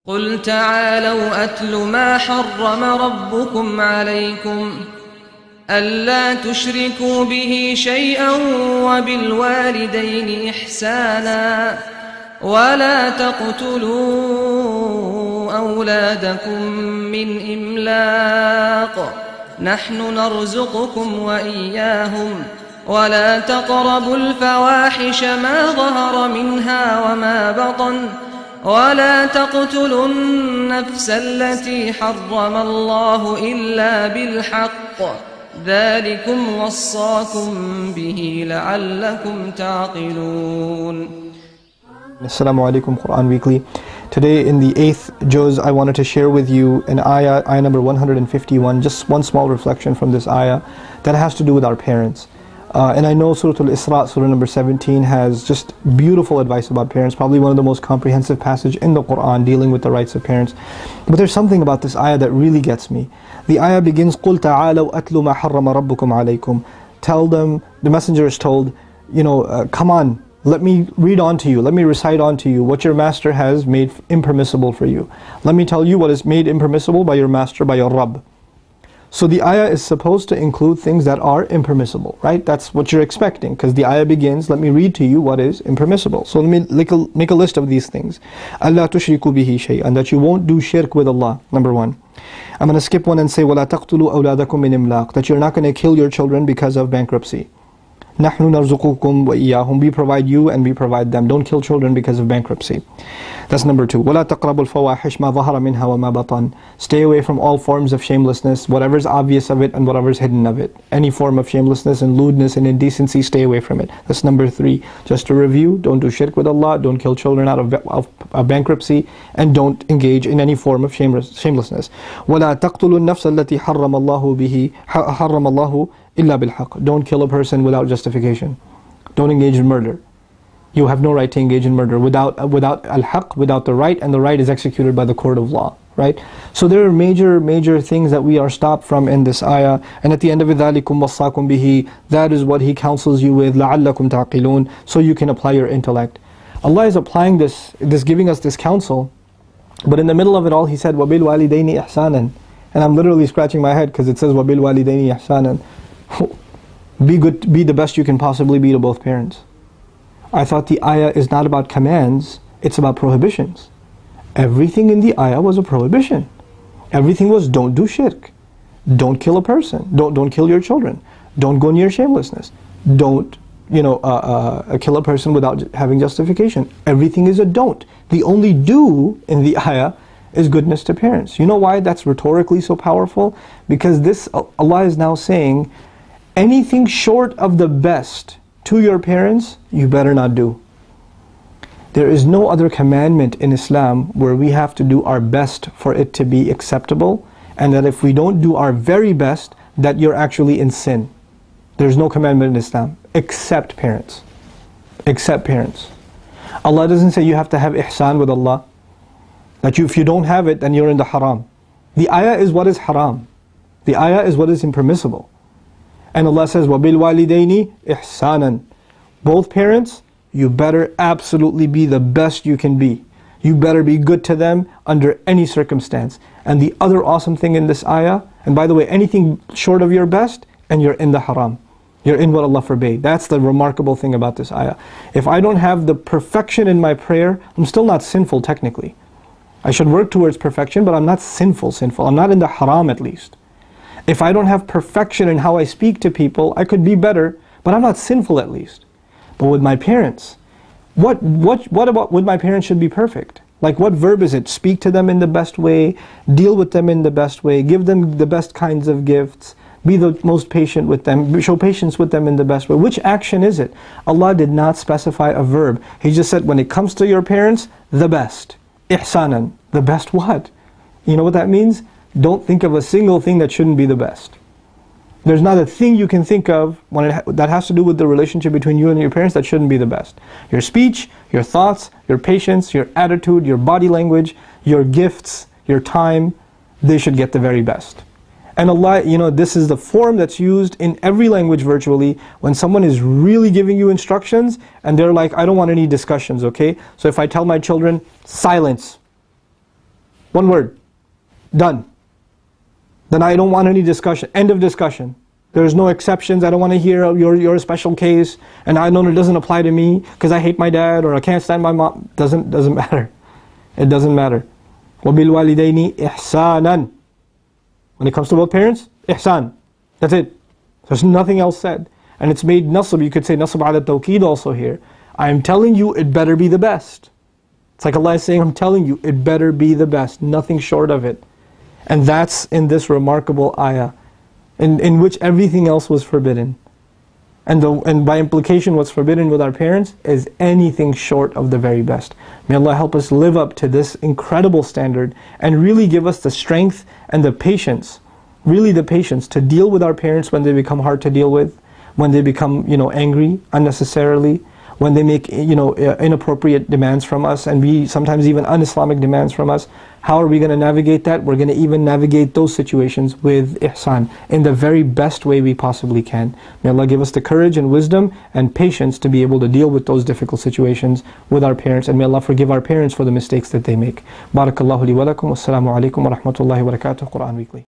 قل تعالوا أتل ما حرم ربكم عليكم ألا تشركوا به شيئا وبالوالدين إحسانا ولا تقتلوا أولادكم من إملاق نحن نرزقكم وإياهم ولا تقربوا الفواحش ما ظهر منها وما بطن ولا تقتلوا النفس التي حرم الله إلا بالحق ذلكم وصاكم به لعلكم تعقلون. Assalamu alaikum, Quran Weekly. Today in the 8th juz, I wanted to share with you an ayah number 151, just one small reflection from this ayah that has to do with our parents. And I know Surah Al-Isra, Surah number 17, has just beautiful advice about parents, probably one of the most comprehensive passages in the Quran dealing with the rights of parents. But there's something about this ayah that really gets me. The ayah begins, قُلْ تَعَالَوْا أَتْلُ مَا حَرَّمَ رَبُّكُمْ عَلَيْكُمْ. Tell them, the messenger is told, come on, let me read on to you, let me recite on to you what your master has made impermissible for you. Let me tell you what is made impermissible by your master, by your Rabb. So the ayah is supposed to include things that are impermissible, right? That's what you're expecting, because the ayah begins, let me read to you what is impermissible. So let me make a list of these things. أَلَّا تُشْرِكُوا بِهِ شَيْئًا, that you won't do shirk with Allah, number one. I'm going to skip one and say, وَلَا تَقْتُلُوا أَوْلَادَكُمْ مِنْ إِمْلَاقٍ, that you're not going to kill your children because of bankruptcy. نَحْنُ نَرْزُقُكُمْ وَإِيَّاهُمْ, we provide you and we provide them. Don't kill children because of bankruptcy. That's number two. وَلَا تَقْرَبُوا الْفَوَاحِشْ مَا ظَهَرَ مِنْهَا وَمَا بَطَنَ, stay away from all forms of shamelessness, whatever's obvious of it and whatever's hidden of it. Any form of shamelessness and lewdness and indecency, stay away from it. That's number three. Just to review, don't do shirk with Allah, don't kill children out of bankruptcy, and don't engage in any form of shamelessness. وَلَا تَقْتُلُوا النَّفْسَ الَّتِي حَرَّمَ اللَّهُ إِلَّا بِالْحَقِّ, don't kill a person without justification. Don't engage in murder. You have no right to engage in murder without al-haq, without the right, and the right is executed by the court of law, right? So there are major things that we are stopped from in this ayah, and at the end of it, ذَلِكُمْ وَصَّاكُمْ بِهِ, that is what He counsels you with, لَعَلَّكُمْ تَعْقِلُونَ, so you can apply your intellect. Allah is applying this, giving us this counsel, but in the middle of it all He said, وَبِالْوَالِدَيْنِ إِحْسَانًا, and I'm literally scratching my head because it says وَبِالْوَالِدَيْنِ إِحْسَانًا. Be the best you can possibly be to both parents. I thought the ayah is not about commands, it's about prohibitions. Everything in the ayah was a prohibition. Everything was, don't do shirk, don't kill a person, don't kill your children, don't go near shamelessness, don't kill a person without having justification. Everything is a don't. The only do in the ayah is goodness to parents. You know why that's rhetorically so powerful? Because this, Allah is now saying, anything short of the best to your parents, you better not do. There is no other commandment in Islam where we have to do our best for it to be acceptable, and that if we don't do our very best, that you're actually in sin. There's no commandment in Islam except parents. Except parents. Allah doesn't say you have to have ihsan with Allah, that if you don't have it, then you're in the haram. The ayah is what is haram. The ayah is what is impermissible. And Allah says, وَبِالْوَالِدَيْنِ إِحْسَانًا, both parents, you better absolutely be the best you can be. You better be good to them under any circumstance. And the other awesome thing in this ayah, and by the way, anything short of your best, and you're in the haram. You're in what Allah forbade. That's the remarkable thing about this ayah. If I don't have the perfection in my prayer, I'm still not sinful technically. I should work towards perfection, but I'm not sinful. I'm not in the haram at least. If I don't have perfection in how I speak to people, I could be better, but I'm not sinful at least. But with my parents, what about with my parents should be perfect? Like what verb is it? Speak to them in the best way, deal with them in the best way, give them the best kinds of gifts, be the most patient with them, show patience with them in the best way. Which action is it? Allah did not specify a verb. He just said when it comes to your parents, the best. Ihsanan, the best what? You know what that means? Don't think of a single thing that shouldn't be the best. There's not a thing you can think of that has to do with the relationship between you and your parents that shouldn't be the best. Your speech, your thoughts, your patience, your attitude, your body language, your gifts, your time, they should get the very best. And Allah, this is the form that's used in every language virtually when someone is really giving you instructions and they're like, I don't want any discussions, okay? So if I tell my children, silence, One word. Done. Then I don't want any discussion. End of discussion. There's no exceptions. I don't want to hear you're a special case and I know it doesn't apply to me because I hate my dad or I can't stand my mom. Doesn't matter. It doesn't matter. وَبِالْوَالِدَيْنِ إِحْسَانًا. When it comes to both parents, ihsan. That's it. There's nothing else said. And it's made nasab. You could say nasab ala tawqeed also here. I am telling you it better be the best. It's like Allah is saying, I'm telling you it better be the best. Nothing short of it. And that's in this remarkable ayah, in which everything else was forbidden. And by implication, what's forbidden with our parents is anything short of the very best. May Allah help us live up to this incredible standard and really give us the strength and the patience, really the patience to deal with our parents when they become hard to deal with, when they become, angry unnecessarily, when they make, inappropriate demands from us and sometimes even un-Islamic demands from us. How are we going to navigate that? We're going to even navigate those situations with ihsan in the very best way we possibly can. May Allah give us the courage and wisdom and patience to be able to deal with those difficult situations with our parents, and may Allah forgive our parents for the mistakes that they make. Barakallahu li wa lakum. Wassalamu alaikum wa rahmatullahi wa barakatuh. Quran Weekly.